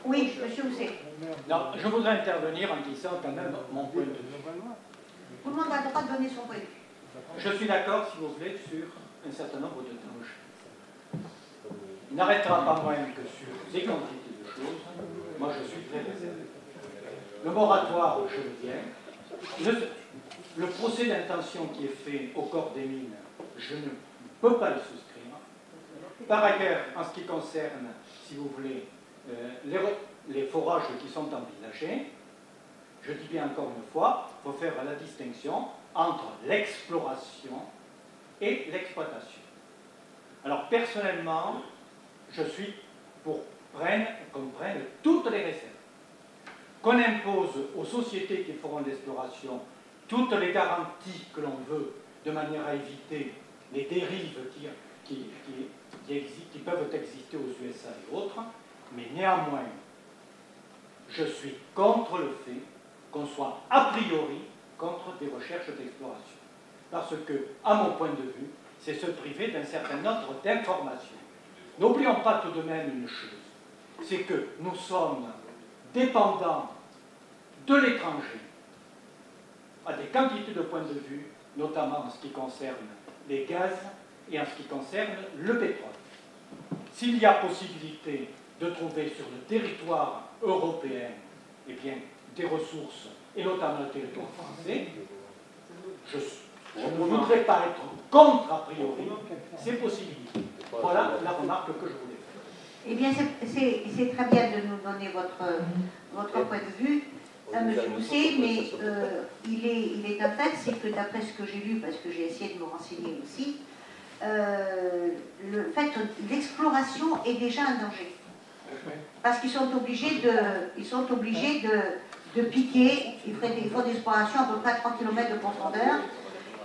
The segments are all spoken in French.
Oui, monsieur Housset. Non, je voudrais intervenir en disant quand même mon point de vue. Tout le monde a le droit de donner son point de vue. Je suis d'accord, si vous voulez, sur un certain nombre de touches. Il n'arrêtera pas moins que sur des quantités de choses. Moi, je suis très réservé. Le moratoire, je le viens. Le procès d'intention qui est fait au corps des mines, je ne peux pas le souscrire. Par ailleurs, en ce qui concerne, si vous voulez, les forages qui sont envisagés, je dis bien encore une fois, il faut faire la distinction entre l'exploration et l'exploitation. Alors personnellement, je suis pour qu'on prenne toutes les réserves. Qu'on impose aux sociétés qui feront de l'exploration toutes les garanties que l'on veut, de manière à éviter les dérives qui peuvent exister aux USA et autres, mais néanmoins, je suis contre le fait qu'on soit a priori contre des recherches d'exploration. Parce que, à mon point de vue, c'est se priver d'un certain nombre d'informations. N'oublions pas tout de même une chose, c'est que nous sommes dépendants de l'étranger à des quantités de points de vue, notamment en ce qui concerne les gaz et en ce qui concerne le pétrole. S'il y a possibilité de trouver sur le territoire européen eh bien, des ressources, et notamment le territoire français, je ne voudrais pas être contre a priori ces possibilités. Voilà la remarque que je voulais faire. Eh bien, c'est très bien de nous donner votre point de vue, monsieur Housset, mais il est un fait, c'est que d'après ce que j'ai lu, parce que j'ai essayé de me renseigner aussi, le fait que l'exploration est déjà un danger. Parce qu'ils sont obligés de piquer, ils font des explorations à peu près à 3 km de profondeur,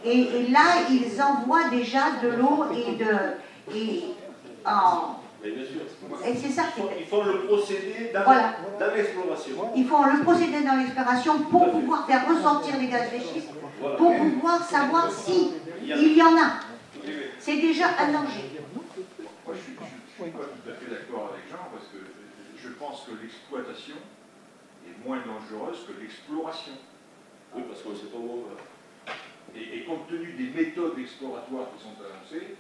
et là, ils envoient déjà de l'eau et c'est ça qui est... Ils font le procédé dans l'exploration. Ils font le procédé dans l'exploration pour pouvoir faire ressortir les gaz de schiste, pour pouvoir savoir si il y en a. C'est déjà un danger. Moi, je suis pas tout à fait d'accord avec Jean, parce que je pense que l'exploitation est moins dangereuse que l'exploration. Oui, parce que c'est pas bon. Et compte tenu des méthodes exploratoires qui sont annoncées,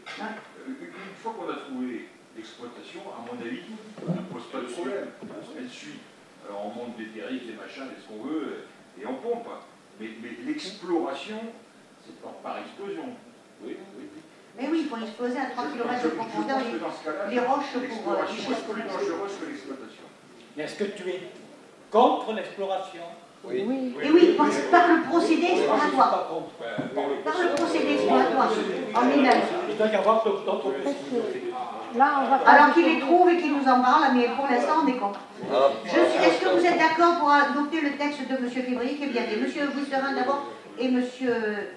une fois qu'on a trouvé l'exploitation, à mon avis, on ne pose pas de problème. Elle suit. Alors on monte des terrils, des machins, des ce qu'on veut, et on pompe. Mais l'exploration, c'est par explosion. Oui. Mais oui, il faut exploser à 3 km de profondeur les roches pour... L'exploration est plus dangereuse que l'exploitation. Mais est-ce que tu es contre l'exploration? Oui. Et oui, par le procédé exploratoire. Par le procédé exploratoire, en lui-même. Il doit y avoir d'autres possibilités. Alors qu'il les trouve et qu'il nous en parle, mais pour l'instant, on est contre. Est-ce que vous êtes d'accord pour adopter le texte de M. Février qui est bien fait? M. Bousserin d'abord et M.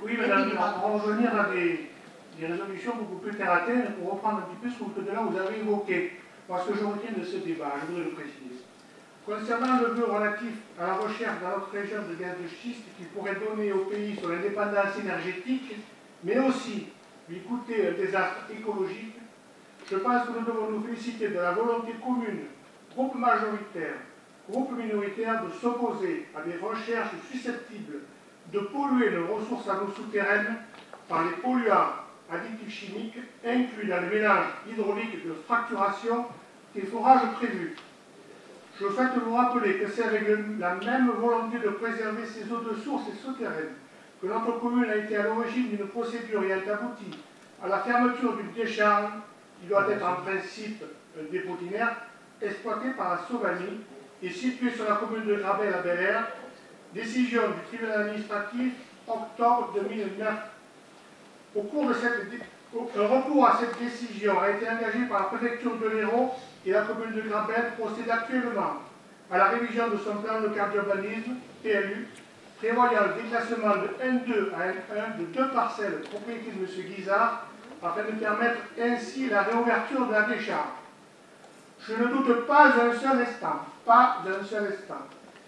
Oui, madame, on va revenir à des résolutions beaucoup plus terre à terre pour reprendre un petit peu ce que de là vous avez évoqué. Parce que je retiens de ce débat, je voudrais le préciser. Concernant le vœu relatif à la recherche dans notre région de gaz de schiste qui pourrait donner au pays sur l'indépendance énergétique, mais aussi lui coûter un désastre écologique, je pense que nous devons nous féliciter de la volonté commune, groupe majoritaire, groupe minoritaire, de s'opposer à des recherches susceptibles de polluer nos ressources à l'eau souterraine par les polluants additifs chimiques inclus dans le mélange hydraulique de fracturation des forages prévus. Je souhaite vous rappeler que c'est avec la même volonté de préserver ces eaux de source et souterraines que notre commune a été à l'origine d'une procédure et a abouti à la fermeture d'une décharge qui doit être en principe un dépôt d'inaire exploité par la Sauvanie et situé sur la commune de Grabel à Bel-Air, décision du tribunal administratif octobre 2009. Au cours de un recours à cette décision a été engagé par la préfecture de l'Hérault et la commune de Grabel procède actuellement à la révision de son plan local d'urbanisme, PLU, prévoyant le déclassement de N2 à N1 de 2 parcelles propriété de M. Guizard afin de permettre ainsi la réouverture de la décharge. Je ne doute pas un seul instant,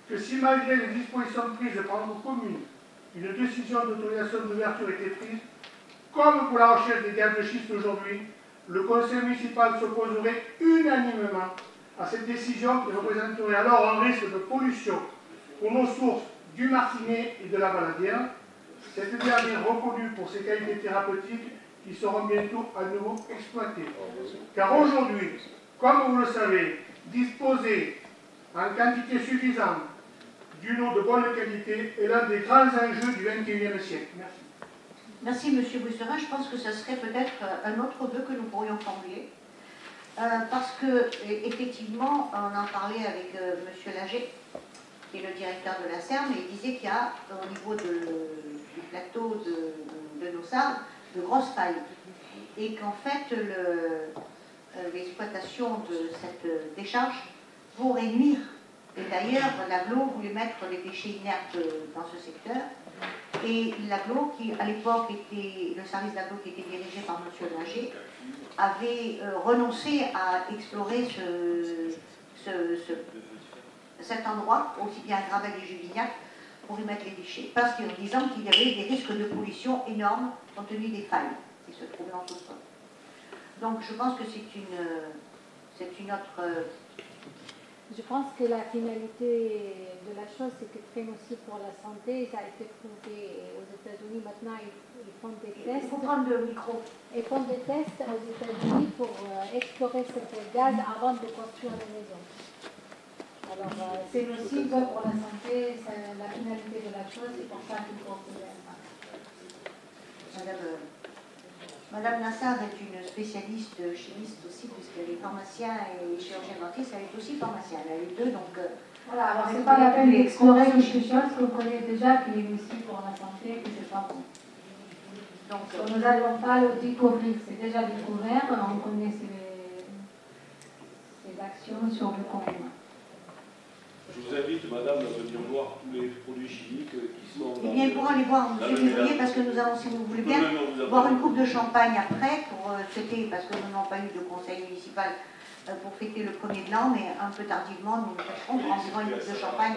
que si malgré les dispositions prises par notre commune, une décision d'autorisation d'ouverture était prise, comme pour la recherche des gaz de schiste aujourd'hui, le conseil municipal s'opposerait unanimement à cette décision qui représenterait alors un risque de pollution pour nos sources du Martinet et de la Valadière, cette dernière reconnue pour ses qualités thérapeutiques qui seront bientôt à nouveau exploitées. Car aujourd'hui, comme vous le savez, disposer en quantité suffisante d'une eau de bonne qualité est l'un des grands enjeux du XXIe siècle. Merci. Merci, M. Bousserin. Je pense que ça serait peut-être un autre vœu que nous pourrions formuler. Parce que, effectivement, on en parlait avec M. Lager, qui est le directeur de la Serme, et il disait qu'il y a, au niveau du plateau de nos arbres, de grosses failles. Et qu'en fait, l'exploitation de cette décharge pourrait nuire. Et d'ailleurs, l'aglo voulait mettre les déchets inertes dans ce secteur. Et l'aglo, qui à l'époque était, le service d'aglo qui était dirigé par M. Lager, avait renoncé à explorer cet endroit, aussi bien à Gravel et Juvignac, pour y mettre les déchets, parce qu'en disant qu'il y avait des risques de pollution énormes compte tenu des failles qui se trouvaient dans ce sol. Donc je pense que c'est une autre... Je pense que la finalité de la chose, c'est que très nocif pour la santé. Ça a été prouvé aux États-Unis. Maintenant, ils font des tests. Il faut prendre le micro. Ils font des tests aux États-Unis pour explorer ce gaz avant de construire les maisons. Alors, c'est nocif pour la santé. C'est la finalité de la chose. C'est pour ça qu'il faut trouver un Madame Nassar est une spécialiste chimiste aussi, puisqu'elle est pharmacien et chirurgien dentiste, elle est aussi pharmacienne, elle est deux, donc... voilà, alors c'est pas la peine d'explorer quelque chose que vous connaissez déjà, qui est nocif pour la santé, que c'est pas bon. Donc nous n'allons pas le découvrir, c'est déjà découvert, on connaît ses actions sur le corps. Je vous invite, madame, à venir voir tous les produits chimiques qui sont... Eh bien, il pourra les voir en février, parce que nous allons, si vous voulez bien, boire une coupe de champagne après, pour fêter, parce que nous n'avons pas eu de conseil municipal pour fêter le 1er de l'an, mais un peu tardivement, nous le fêterons en buvant une coupe de champagne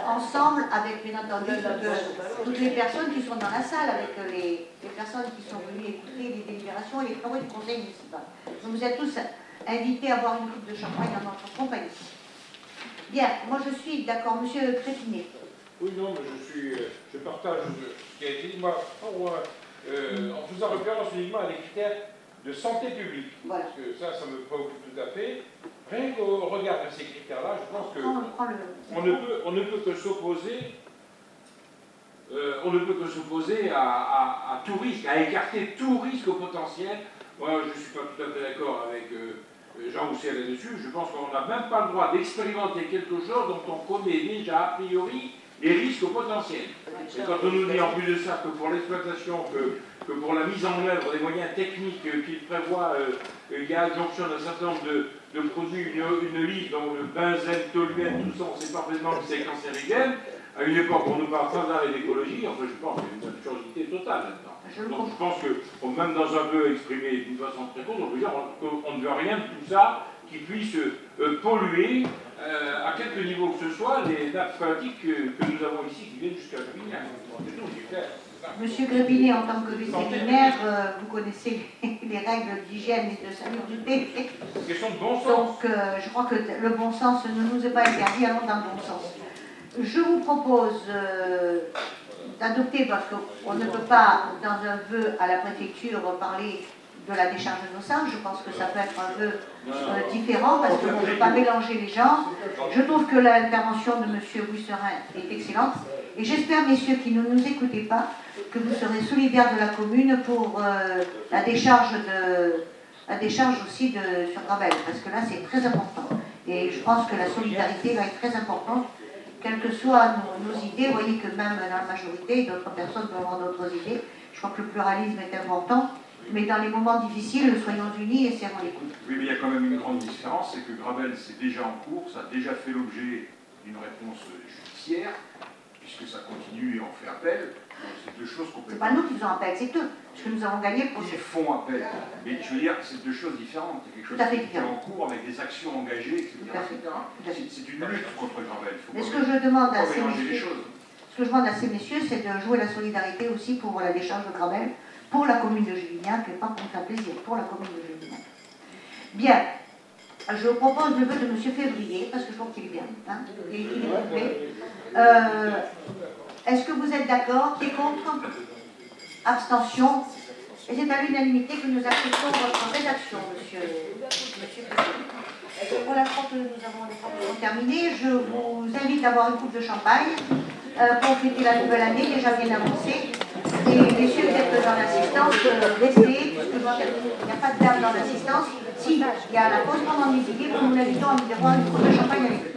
ensemble, avec bien entendu toutes les personnes qui sont dans la salle, avec les personnes qui sont venues écouter les délibérations et les travaux du conseil municipal. Donc vous êtes tous invités à boire une coupe de champagne en notre compagnie. Bien, moi je suis d'accord, monsieur Crépinet. Oui, non, mais je partage ce qui a été dit, moi, en faisant référence uniquement à des critères de santé publique. Voilà. Parce que ça me préoccupe tout à fait. Rien qu'au regard de ces critères-là, je pense qu'on ne peut que s'opposer à tout risque, à écarter tout risque potentiel. Moi, je ne suis pas tout à fait d'accord avec Jean Rousset là-dessus. Je pense qu'on n'a même pas le droit d'expérimenter quelque chose dont on connaît déjà a priori les risques potentiels. Et quand on nous dit en plus de ça que pour l'exploitation, que pour la mise en œuvre des moyens techniques qu'il prévoit, il y a adjonction d'un certain nombre de produits, une liste dont le benzène, toluène, tout ça, on sait parfaitement que c'est cancérigène. À une époque, on nous parle sans arrêt d'écologie, enfin je pense qu'il y a une absurdité totale là-dedans. Donc je pense que, même dans un peu exprimé d'une façon très courte, on peut dire qu'on ne veut rien de tout ça qui puisse polluer à quelque niveau que ce soit les nappes phréatiques que nous avons ici qui viennent jusqu'à Juvignac. Monsieur Grébinet, en tant que vétérinaire, vous connaissez les règles d'hygiène et de salubrité. C'est une question de bon sens. Donc je crois que le bon sens ne nous est pas interdit, allons dans le bon sens. Je vous propose d'adopter, parce qu'on ne peut pas, dans un vœu à la préfecture, parler de la décharge de nos sables. Je pense que ça peut être un vœu différent, parce qu'on ne peut pas mélanger les gens. Je trouve que l'intervention de M. Bousserin est excellente. Et j'espère, messieurs, qui ne nous écoutez pas, que vous serez solidaires de la commune pour la décharge aussi sur Gravel, parce que là, c'est très important. Et je pense que la solidarité va être très importante. Quelles que soient nos idées, vous voyez que même dans la majorité, d'autres personnes peuvent avoir d'autres idées. Je crois que le pluralisme est important, mais dans les moments difficiles, soyons unis et serrons les coudes. Oui, mais il y a quand même une grande différence, c'est que Gravel, c'est déjà en cours, ça a déjà fait l'objet d'une réponse judiciaire, puisque ça continue et on fait appel. C'est deux choses complètement... C'est pas nous qui faisons appel, c'est eux, parce que nous avons gagné le procès. Ils font appel, mais je veux dire, c'est deux choses différentes. C'est quelque chose qui est en cours avec des actions engagées, etc. C'est une lutte contre Gravel. Mais ce que je demande à ces messieurs, c'est de jouer la solidarité aussi pour la décharge de Gravel, pour la commune de Juvignac, et pas pour faire plaisir, pour la commune de Juvignac. Bien. Je propose le vœu de M. Février, parce que je trouve qu'il est bien. Hein, il est complet. Est-ce que vous êtes d'accord? Qui est contre? Abstention? Et c'est à l'unanimité que nous acceptons votre rédaction, monsieur Février. Pour l'instant que nous avons les propos terminés, je vous invite à boire une coupe de champagne pour fêter la nouvelle année, déjà bien avancée. Et messieurs, peut-être dans l'assistance, restez, puisque il n'y a pas de dame dans l'assistance. Si, il y a la pause pendant midi, nous l'invitons à boire une coupe de champagne avec eux.